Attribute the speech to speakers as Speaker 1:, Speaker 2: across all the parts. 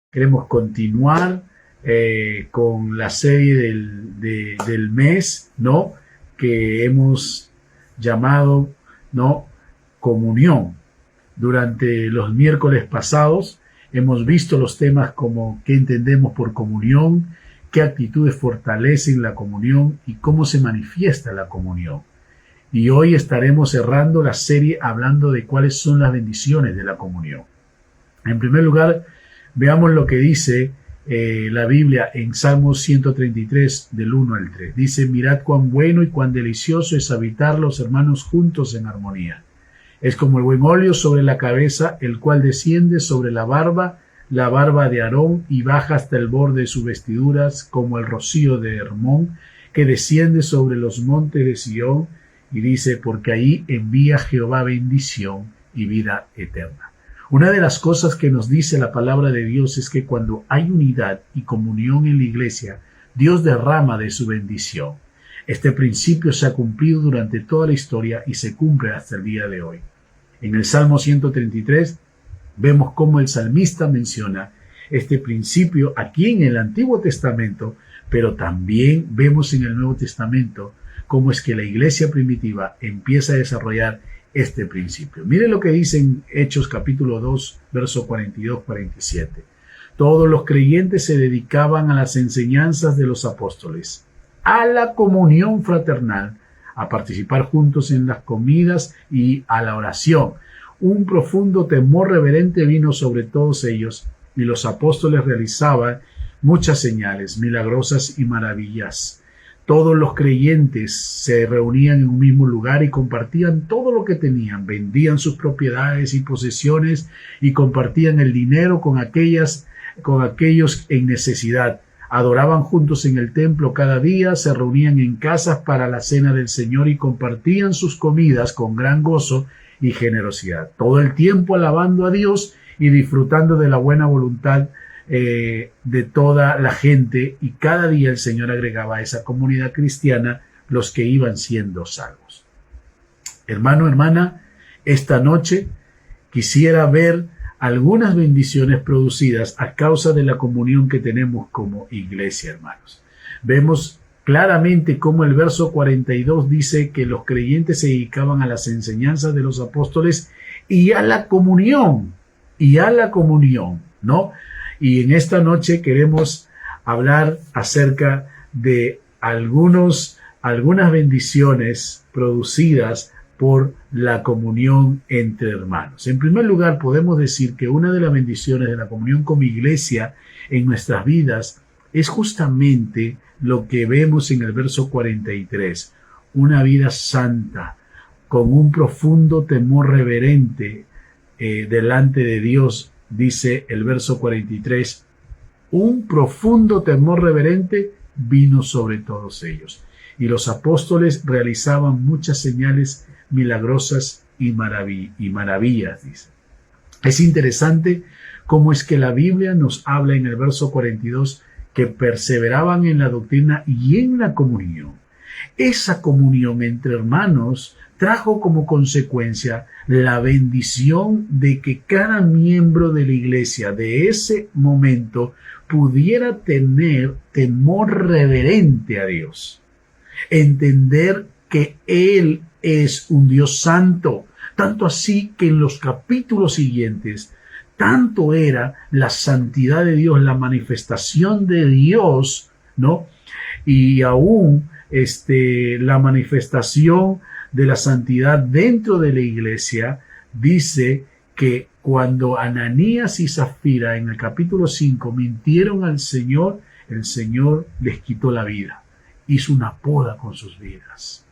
Speaker 1: Queremos continuar con la serie del mes, ¿no? Que hemos llamado, ¿no? Comunión. Durante los miércoles pasados hemos visto los temas como qué entendemos por comunión, qué actitudes fortalecen la comunión y cómo se manifiesta la comunión. Y hoy estaremos cerrando la serie hablando de cuáles son las bendiciones de la comunión. En primer lugar, veamos lo que dice la Biblia en Salmos 133, del 1 al 3. Dice: mirad cuán bueno y cuán delicioso es habitar los hermanos juntos en armonía. Es como el buen óleo sobre la cabeza, el cual desciende sobre la barba de Aarón, y baja hasta el borde de sus vestiduras, como el rocío de Hermón, que desciende sobre los montes de Sión. Y dice: porque ahí envía Jehová bendición y vida eterna. Una de las cosas que nos dice la palabra de Dios es que cuando hay unidad y comunión en la iglesia, Dios derrama de su bendición. Este principio se ha cumplido durante toda la historia y se cumple hasta el día de hoy. En el Salmo 133 vemos cómo el salmista menciona este principio aquí en el Antiguo Testamento, pero también vemos en el Nuevo Testamento cómo es que la iglesia primitiva empieza a desarrollar este principio. Mire lo que dice en Hechos capítulo 2, verso 42-47. Todos los creyentes se dedicaban a las enseñanzas de los apóstoles, a la comunión fraternal, a participar juntos en las comidas y a la oración. Un profundo temor reverente vino sobre todos ellos, y los apóstoles realizaban muchas señales milagrosas y maravillas. Todos los creyentes se reunían en un mismo lugar y compartían todo lo que tenían, vendían sus propiedades y posesiones y compartían el dinero con aquellos en necesidad. Adoraban juntos en el templo cada día, se reunían en casas para la cena del Señor y compartían sus comidas con gran gozo y generosidad, todo el tiempo alabando a Dios y disfrutando de la buena voluntad de toda la gente, y cada día el Señor agregaba a esa comunidad cristiana los que iban siendo salvos. Hermano, hermana, esta noche quisiera ver algunas bendiciones producidas a causa de la comunión que tenemos como iglesia, hermanos. Vemos claramente cómo el verso 42 dice que los creyentes se dedicaban a las enseñanzas de los apóstoles y a la comunión, ¿no? Y en esta noche queremos hablar acerca de algunas bendiciones producidas por la comunión entre hermanos. En primer lugar, podemos decir que una de las bendiciones de la comunión como iglesia en nuestras vidas es justamente lo que vemos en el verso 43, una vida santa, con un profundo temor reverente delante de Dios. Dice el verso 43, un profundo temor reverente vino sobre todos ellos, y los apóstoles realizaban muchas señales milagrosas y maravillas, dice. Es interesante cómo es que la Biblia nos habla en el verso 42 que perseveraban en la doctrina y en la comunión. Esa comunión entre hermanos trajo como consecuencia la bendición de que cada miembro de la iglesia de ese momento pudiera tener temor reverente a Dios, entender que Él es un Dios santo, tanto así que en los capítulos siguientes, tanto era la santidad de Dios, la manifestación de Dios, ¿no? Y aún la manifestación de la santidad dentro de la iglesia, dice que cuando Ananías y Zafira en el capítulo 5 mintieron al Señor, el Señor les quitó la vida, hizo una poda con sus vidas.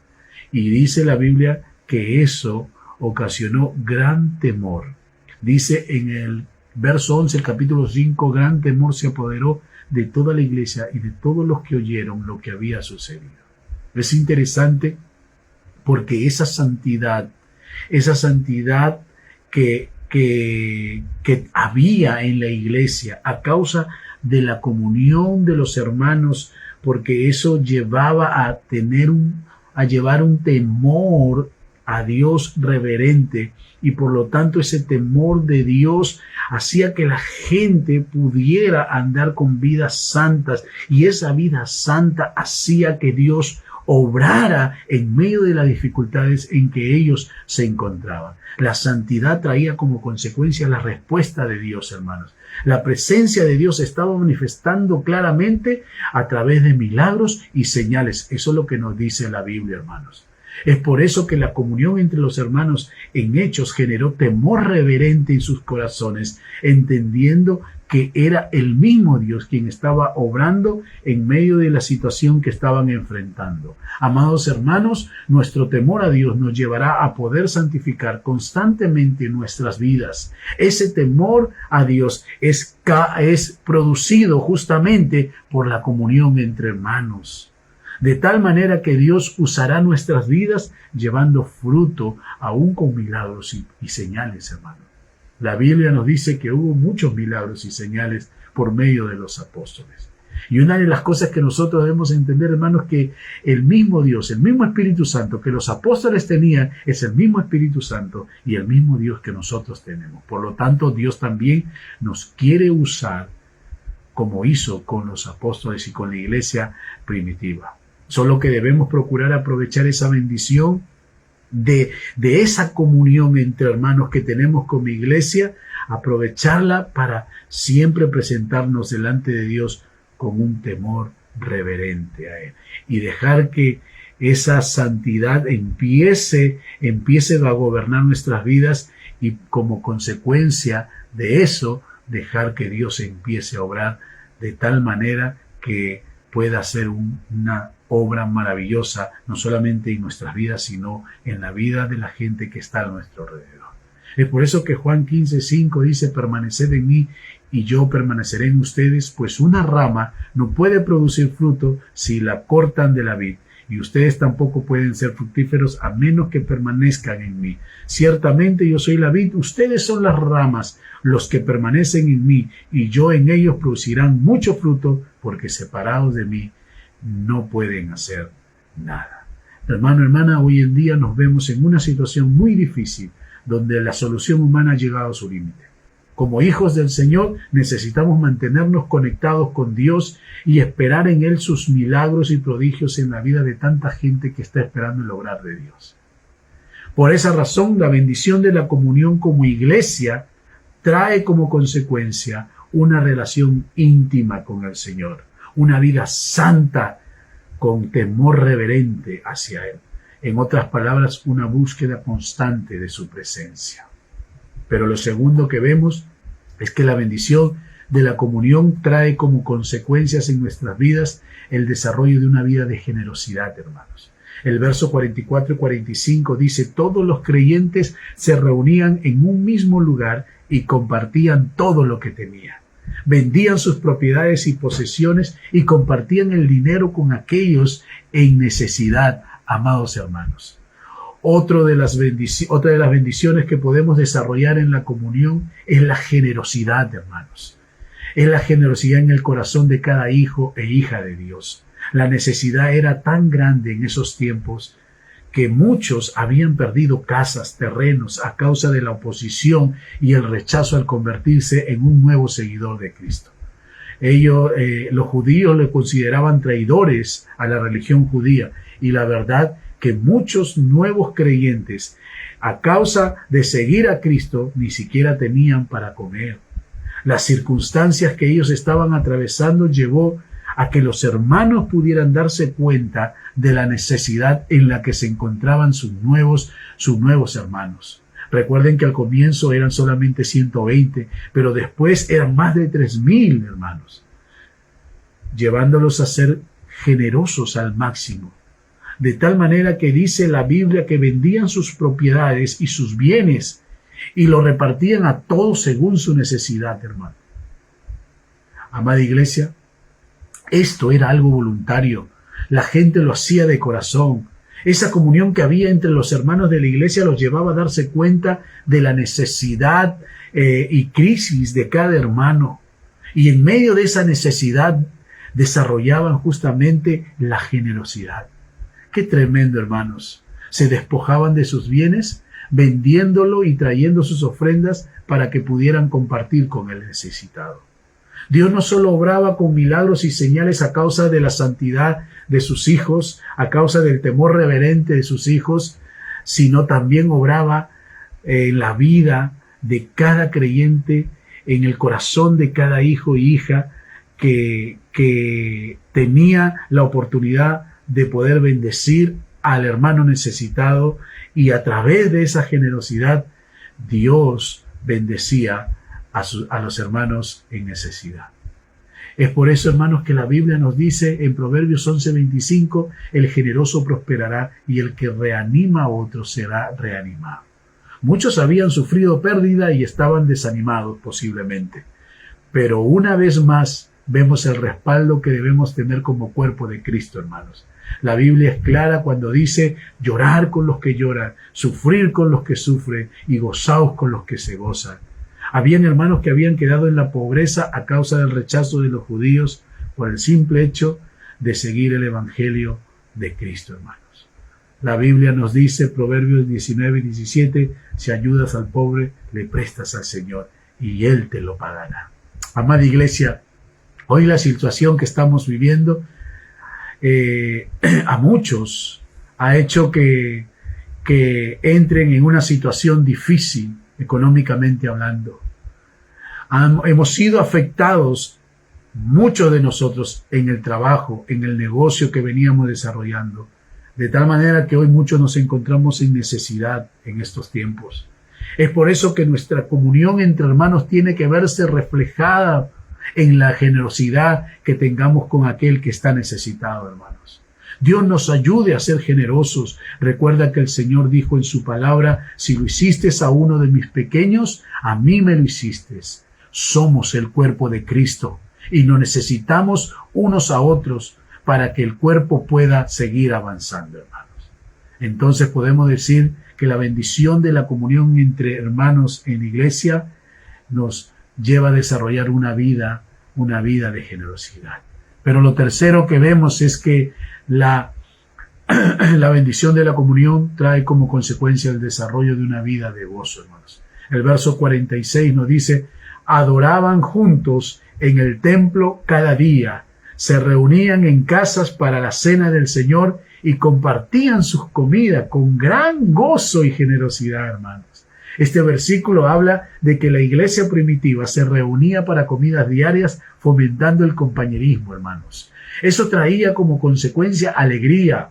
Speaker 1: Y dice la Biblia que eso ocasionó gran temor. Dice en el verso 11, el capítulo 5, gran temor se apoderó de toda la iglesia y de todos los que oyeron lo que había sucedido. Es interesante porque esa santidad que había en la iglesia a causa de la comunión de los hermanos, porque eso llevaba a llevar un temor a Dios reverente, y por lo tanto ese temor de Dios hacía que la gente pudiera andar con vidas santas, y esa vida santa hacía que Dios obrara en medio de las dificultades en que ellos se encontraban. La santidad traía como consecuencia la respuesta de Dios, hermanos. La presencia de Dios estaba manifestando claramente a través de milagros y señales. Eso es lo que nos dice la Biblia, hermanos. Es por eso que la comunión entre los hermanos en Hechos generó temor reverente en sus corazones, entendiendo que era el mismo Dios quien estaba obrando en medio de la situación que estaban enfrentando. Amados hermanos, nuestro temor a Dios nos llevará a poder santificar constantemente nuestras vidas. Ese temor a Dios es producido justamente por la comunión entre hermanos. De tal manera que Dios usará nuestras vidas llevando fruto aún con milagros y señales, hermanos. La Biblia nos dice que hubo muchos milagros y señales por medio de los apóstoles. Y una de las cosas que nosotros debemos entender, hermanos, que el mismo Dios, el mismo Espíritu Santo que los apóstoles tenían, es el mismo Espíritu Santo y el mismo Dios que nosotros tenemos. Por lo tanto, Dios también nos quiere usar como hizo con los apóstoles y con la iglesia primitiva. Solo que debemos procurar aprovechar esa bendición de esa comunión entre hermanos que tenemos como iglesia, aprovecharla para siempre presentarnos delante de Dios con un temor reverente a Él y dejar que esa santidad empiece a gobernar nuestras vidas, y como consecuencia de eso dejar que Dios empiece a obrar de tal manera que pueda hacer una obra maravillosa, no solamente en nuestras vidas, sino en la vida de la gente que está a nuestro alrededor. Es por eso que Juan 15:5 dice: permaneced en mí y yo permaneceré en ustedes, pues una rama no puede producir fruto si la cortan de la vid, y ustedes tampoco pueden ser fructíferos a menos que permanezcan en mí. Ciertamente yo soy la vid, ustedes son las ramas. Los que permanecen en mí y yo en ellos producirán mucho fruto, porque separados de mí no pueden hacer nada. Hermano, hermana, hoy en día nos vemos en una situación muy difícil, donde la solución humana ha llegado a su límite. Como hijos del Señor necesitamos mantenernos conectados con Dios y esperar en Él sus milagros y prodigios en la vida de tanta gente que está esperando el obrar de Dios. Por esa razón, la bendición de la comunión como iglesia trae como consecuencia una relación íntima con el Señor, una vida santa con temor reverente hacia Él. En otras palabras, una búsqueda constante de su presencia. Pero lo segundo que vemos es que la bendición de la comunión trae como consecuencias en nuestras vidas el desarrollo de una vida de generosidad, hermanos. El verso 44 y 45 dice: todos los creyentes se reunían en un mismo lugar y compartían todo lo que tenían. Vendían sus propiedades y posesiones y compartían el dinero con aquellos en necesidad, amados hermanos. Otra de las bendiciones que podemos desarrollar en la comunión es la generosidad, hermanos. Es la generosidad en el corazón de cada hijo e hija de Dios. La necesidad era tan grande en esos tiempos que muchos habían perdido casas, terrenos a causa de la oposición y el rechazo al convertirse en un nuevo seguidor de Cristo. Los judíos le consideraban traidores a la religión judía, y la verdad que muchos nuevos creyentes, a causa de seguir a Cristo, ni siquiera tenían para comer. Las circunstancias que ellos estaban atravesando llevó a que los hermanos pudieran darse cuenta de la necesidad en la que se encontraban sus nuevos hermanos. Recuerden que al comienzo eran solamente 120, pero después eran más de 3,000 hermanos, llevándolos a ser generosos al máximo. De tal manera que dice la Biblia que vendían sus propiedades y sus bienes y lo repartían a todos según su necesidad, hermano. Amada iglesia, esto era algo voluntario. La gente lo hacía de corazón. Esa comunión que había entre los hermanos de la iglesia los llevaba a darse cuenta de la necesidad y crisis de cada hermano. Y en medio de esa necesidad desarrollaban justamente la generosidad. Qué tremendo, hermanos. se despojaban de sus bienes, vendiéndolo y trayendo sus ofrendas para que pudieran compartir con el necesitado. Dios no solo obraba con milagros y señales a causa de la santidad de sus hijos, a causa del temor reverente de sus hijos, sino también obraba en la vida de cada creyente, en el corazón de cada hijo y hija que tenía la oportunidad de poder bendecir al hermano necesitado, y a través de esa generosidad Dios bendecía a los hermanos en necesidad. Es por eso, hermanos, que la Biblia nos dice en Proverbios 11:25, el generoso prosperará y el que reanima a otros será reanimado. Muchos habían sufrido pérdida y estaban desanimados posiblemente, pero una vez más vemos el respaldo que debemos tener como cuerpo de Cristo, hermanos. La Biblia es clara cuando dice: llorar con los que lloran, sufrir con los que sufren y gozaos con los que se gozan. Habían hermanos que habían quedado en la pobreza a causa del rechazo de los judíos por el simple hecho de seguir el evangelio de Cristo, hermanos. La Biblia nos dice, Proverbios 19:17, si ayudas al pobre, le prestas al Señor y Él te lo pagará. Amada iglesia, hoy la situación que estamos viviendo a muchos ha hecho que entren en una situación difícil económicamente hablando. Hemos sido afectados, muchos de nosotros, en el trabajo, en el negocio que veníamos desarrollando, de tal manera que hoy muchos nos encontramos en necesidad en estos tiempos. Es por eso que nuestra comunión entre hermanos tiene que verse reflejada en la generosidad que tengamos con aquel que está necesitado, hermanos. Dios nos ayude a ser generosos. Recuerda que el Señor dijo en su palabra: si lo hiciste a uno de mis pequeños, a mí me lo hiciste. Somos el cuerpo de Cristo y nos necesitamos unos a otros para que el cuerpo pueda seguir avanzando, hermanos. Entonces podemos decir que la bendición de la comunión entre hermanos en la iglesia nos lleva a desarrollar una vida de generosidad. Pero lo tercero que vemos es que la bendición de la comunión trae como consecuencia el desarrollo de una vida de gozo, hermanos. El verso 46 nos dice: adoraban juntos en el templo cada día, se reunían en casas para la cena del Señor y compartían sus comidas con gran gozo y generosidad, hermanos. Este versículo habla de que la iglesia primitiva se reunía para comidas diarias, fomentando el compañerismo, hermanos. Eso traía como consecuencia alegría,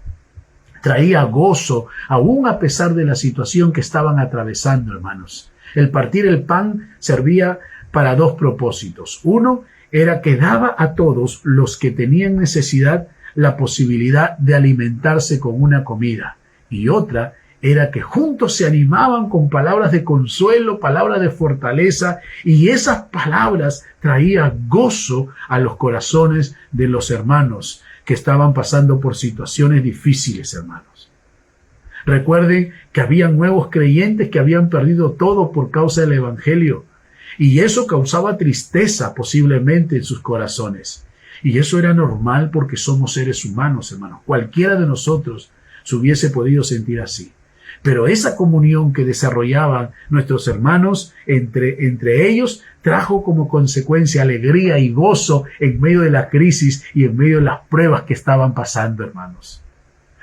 Speaker 1: traía gozo, aún a pesar de la situación que estaban atravesando, hermanos. El partir el pan servía para dos propósitos. Uno era que daba a todos los que tenían necesidad la posibilidad de alimentarse con una comida, y otra era que juntos se animaban con palabras de consuelo, palabras de fortaleza, y esas palabras traían gozo a los corazones de los hermanos que estaban pasando por situaciones difíciles, hermanos. Recuerden que habían nuevos creyentes que habían perdido todo por causa del evangelio, y eso causaba tristeza posiblemente en sus corazones. Y eso era normal porque somos seres humanos, hermanos. Cualquiera de nosotros se hubiese podido sentir así. Pero esa comunión que desarrollaban nuestros hermanos entre ellos trajo como consecuencia alegría y gozo en medio de la crisis y en medio de las pruebas que estaban pasando, hermanos.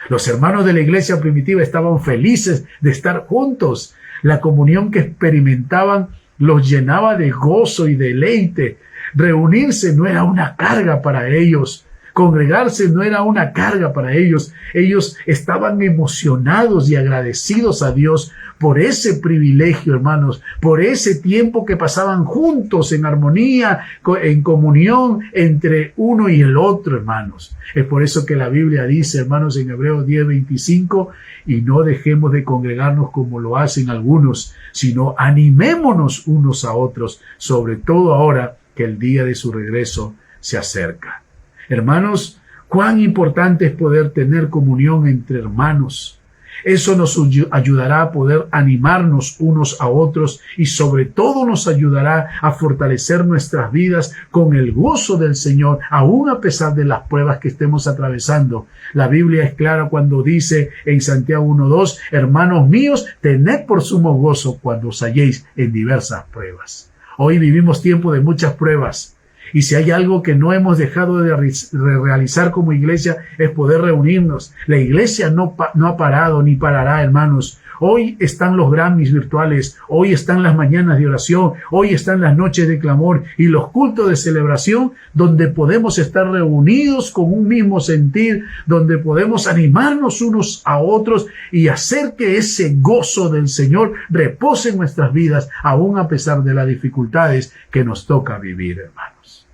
Speaker 1: Los hermanos de la iglesia primitiva estaban felices de estar juntos. La comunión que experimentaban los llenaba de gozo y deleite. Reunirse no era una carga para ellos. Congregarse no era una carga para ellos. Ellos estaban emocionados y agradecidos a Dios por ese privilegio, hermanos, por ese tiempo que pasaban juntos en armonía, en comunión entre uno y el otro, hermanos. Es por eso que la Biblia dice, hermanos, en Hebreos 10:25, y no dejemos de congregarnos como lo hacen algunos, sino animémonos unos a otros, sobre todo ahora que el día de su regreso se acerca. Hermanos, cuán importante es poder tener comunión entre hermanos. Eso nos ayudará a poder animarnos unos a otros y sobre todo nos ayudará a fortalecer nuestras vidas con el gozo del Señor, aún a pesar de las pruebas que estemos atravesando. La Biblia es clara cuando dice en Santiago 1:2, hermanos míos, tened por sumo gozo cuando os halléis en diversas pruebas. Hoy vivimos tiempo de muchas pruebas. Y si hay algo que no hemos dejado de realizar como iglesia es poder reunirnos. La iglesia no ha parado ni parará, hermanos. Hoy están los Grammys virtuales, hoy están las mañanas de oración, hoy están las noches de clamor y los cultos de celebración donde podemos estar reunidos con un mismo sentir, donde podemos animarnos unos a otros y hacer que ese gozo del Señor repose en nuestras vidas, aún a pesar de las dificultades que nos toca vivir, hermanos.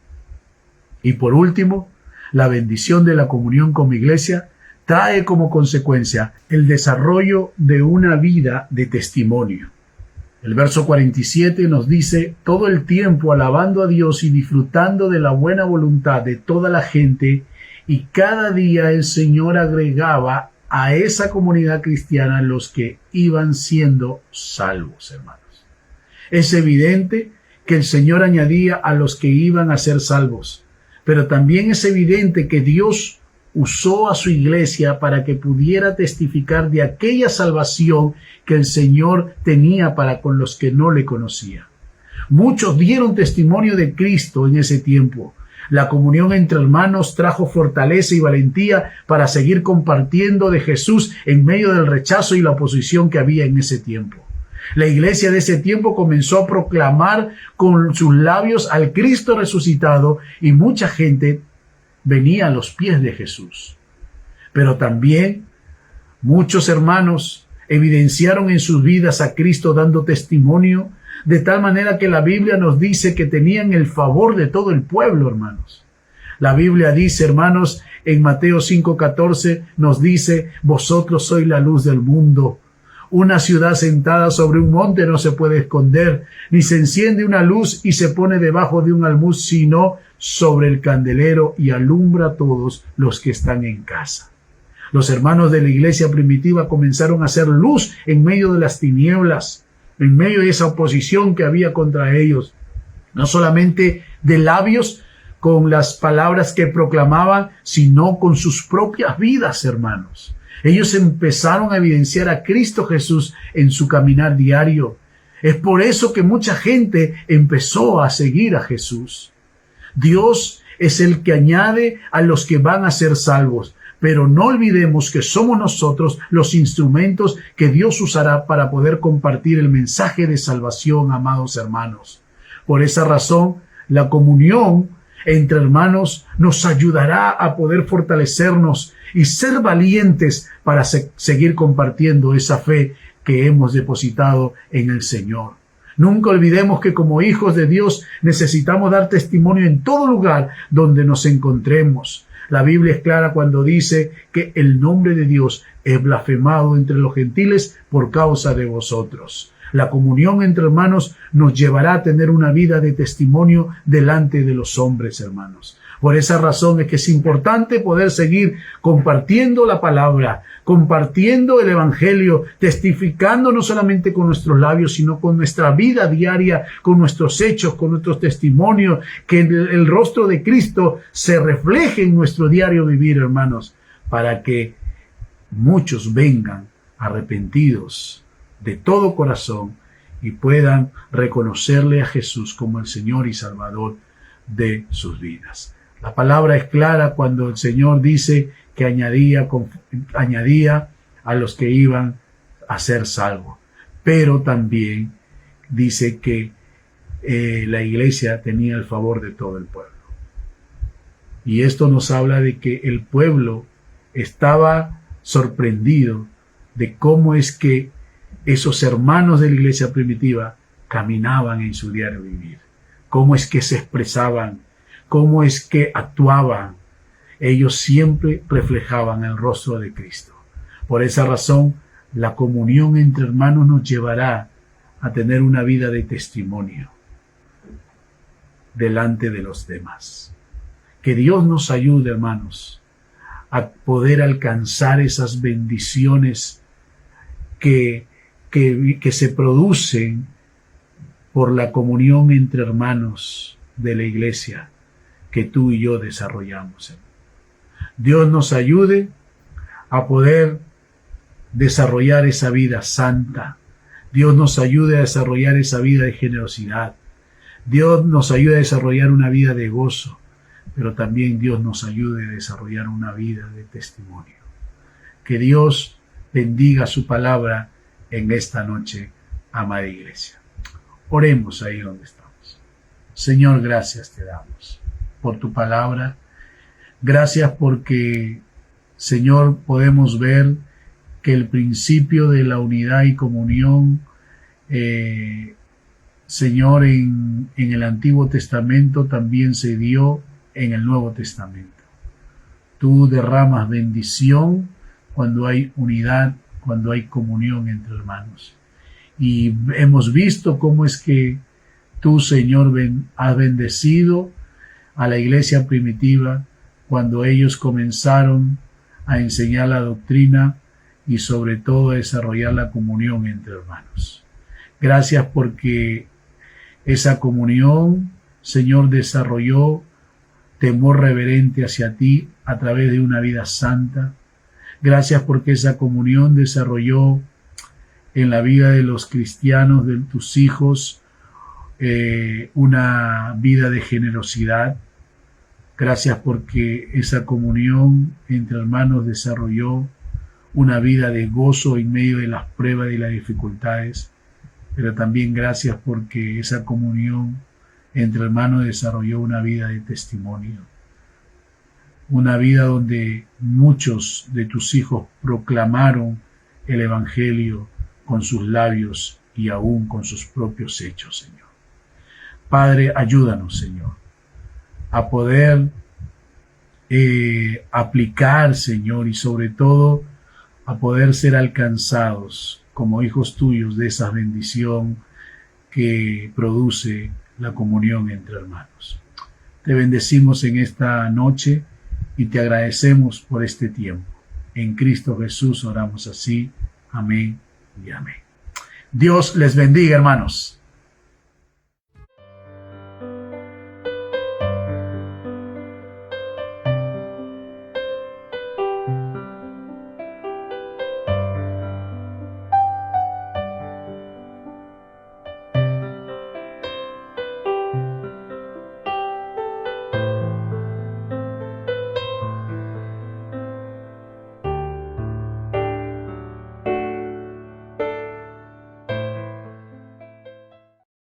Speaker 1: Y por último, la bendición de la comunión con mi iglesia trae como consecuencia el desarrollo de una vida de testimonio. El verso 47 nos dice, todo el tiempo alabando a Dios y disfrutando de la buena voluntad de toda la gente, y cada día el Señor agregaba a esa comunidad cristiana los que iban siendo salvos, hermanos. Es evidente que el Señor añadía a los que iban a ser salvos, pero también es evidente que Dios usó a su iglesia para que pudiera testificar de aquella salvación que el Señor tenía para con los que no le conocían. Muchos dieron testimonio de Cristo en ese tiempo. La comunión entre hermanos trajo fortaleza y valentía para seguir compartiendo de Jesús en medio del rechazo y la oposición que había en ese tiempo. La iglesia de ese tiempo comenzó a proclamar con sus labios al Cristo resucitado y mucha gente venía a los pies de Jesús. Pero también muchos hermanos evidenciaron en sus vidas a Cristo dando testimonio, de tal manera que la Biblia nos dice que tenían el favor de todo el pueblo, hermanos. La Biblia dice, hermanos, en Mateo 5:14 nos dice, vosotros sois la luz del mundo. Una ciudad sentada sobre un monte no se puede esconder, ni se enciende una luz y se pone debajo de un almud, sino sobre el candelero y alumbra a todos los que están en casa. Los hermanos de la iglesia primitiva comenzaron a hacer luz en medio de las tinieblas, en medio de esa oposición que había contra ellos, no solamente de labios con las palabras que proclamaban, sino con sus propias vidas, hermanos. Ellos empezaron a evidenciar a Cristo Jesús en su caminar diario. Es por eso que mucha gente empezó a seguir a Jesús. Dios es el que añade a los que van a ser salvos, pero no olvidemos que somos nosotros los instrumentos que Dios usará para poder compartir el mensaje de salvación, amados hermanos. Por esa razón, la comunión entre hermanos nos ayudará a poder fortalecernos y ser valientes para seguir compartiendo esa fe que hemos depositado en el Señor. Nunca olvidemos que como hijos de Dios necesitamos dar testimonio en todo lugar donde nos encontremos. La Biblia es clara cuando dice que el nombre de Dios es blasfemado entre los gentiles por causa de vosotros. La comunión entre hermanos nos llevará a tener una vida de testimonio delante de los hombres, hermanos. Por esa razón es que es importante poder seguir compartiendo la palabra, compartiendo el evangelio, testificando no solamente con nuestros labios, sino con nuestra vida diaria, con nuestros hechos, con nuestros testimonios, que el rostro de Cristo se refleje en nuestro diario vivir, hermanos, para que muchos vengan arrepentidos de todo corazón y puedan reconocerle a Jesús como el Señor y Salvador de sus vidas. La palabra es clara cuando el Señor dice que añadía a los que iban a ser salvos, pero también dice que la iglesia tenía el favor de todo el pueblo. Y esto nos habla de que el pueblo estaba sorprendido de cómo es que esos hermanos de la iglesia primitiva caminaban en su diario vivir, cómo es que se expresaban, cómo es que actuaban. Ellos siempre reflejaban el rostro de Cristo. Por esa razón, la comunión entre hermanos nos llevará a tener una vida de testimonio delante de los demás. Que Dios nos ayude, hermanos, a poder alcanzar esas bendiciones que se producen por la comunión entre hermanos de la iglesia que tú y yo desarrollamos. Dios nos ayude a poder desarrollar esa vida santa. Dios nos ayude a desarrollar esa vida de generosidad. Dios nos ayude a desarrollar una vida de gozo, pero también Dios nos ayude a desarrollar una vida de testimonio. Que Dios bendiga su palabra en esta noche, amada iglesia. Oremos ahí donde estamos. Señor, gracias te damos por tu palabra. Gracias porque, Señor, podemos ver que el principio de la unidad y comunión, Señor, en el Antiguo Testamento también se dio en el Nuevo Testamento. Tú derramas bendición cuando hay unidad, cuando hay comunión entre hermanos. Y hemos visto cómo es que tú, Señor, has bendecido a la iglesia primitiva cuando ellos comenzaron a enseñar la doctrina y sobre todo a desarrollar la comunión entre hermanos. Gracias porque esa comunión, Señor, desarrolló temor reverente hacia ti a través de una vida santa. Gracias porque esa comunión desarrolló en la vida de los cristianos, de tus hijos, una vida de generosidad. Gracias porque esa comunión entre hermanos desarrolló una vida de gozo en medio de las pruebas y las dificultades. Pero también gracias porque esa comunión entre hermanos desarrolló una vida de testimonio. Una vida donde muchos de tus hijos proclamaron el Evangelio con sus labios y aún con sus propios hechos, Señor. Padre, ayúdanos, Señor, a poder aplicar, Señor, y sobre todo a poder ser alcanzados como hijos tuyos de esa bendición que produce la comunión entre hermanos. Te bendecimos en esta noche y te agradecemos por este tiempo. En Cristo Jesús oramos así. Amén y amén. Dios les bendiga, hermanos.